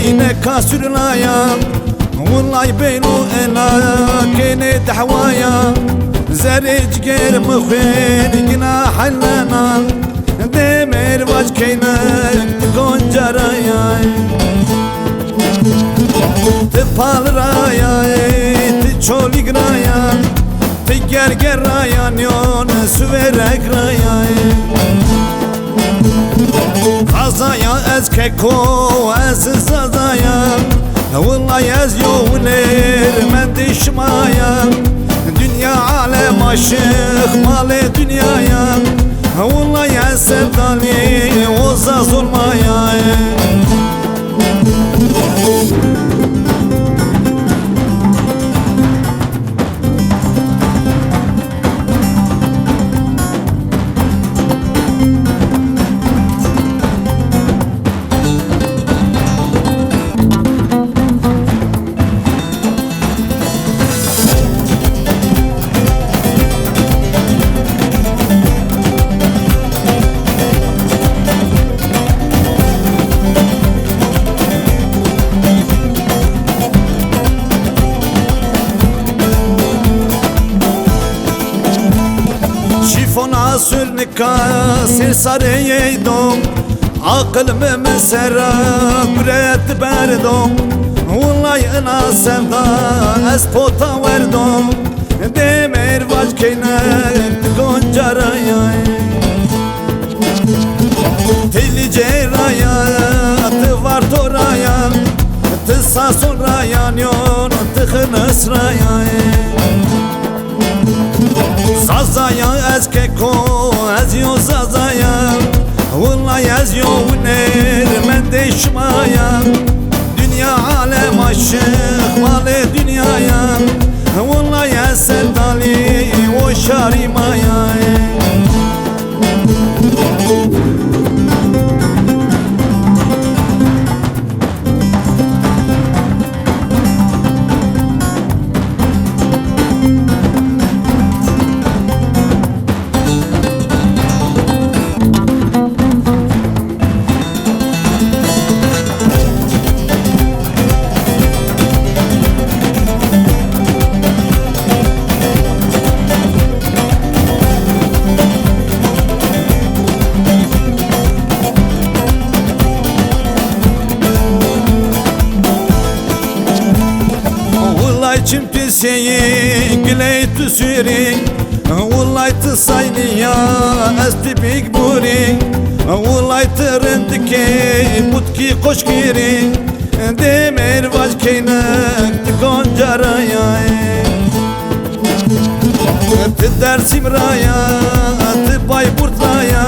عينك سرلايا والله بينو انا كنت حوايا زرج غير مخين جناح لنا دمر باش كينك تكون جرايا تبال رايا تشولي رايا تجرجر رايا نيون سويرك رايا قضايا از كيكو از زضايا والله يز يولير من دشمايا دنيا عالم عشق مال دنيايا والله يا سرداني وزا ظلمايا شيفون عسل نكاسر سريدوم عقل ممسرة بريت بردوم والله انا سمدا اسبوتا وردوم دمر باش كينك تكون جرايا تلي جرايا تفار تورايا تساسون رايا نيون تخنس رايا Zazaya ez keko ez yo zazaya Vallahi ez yo uner men deşmaya Dünya alem aşık male dünyaya Vallahi ez sevdali o şarimaya Çim piseyi gileyt süri Vallahi تصayni ya esti big buri Vallahi tırındaki mutki koşkiri Demir vaş keynek goncaraya Te dersim raya te bayburt raya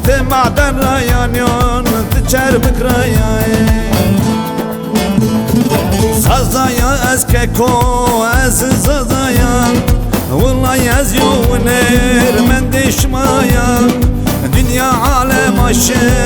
Te maden raya nyon te çerbik raya Zazaya ez keko ez zazaya Vallahi ez yoner men deşmaya Dünya alem aşık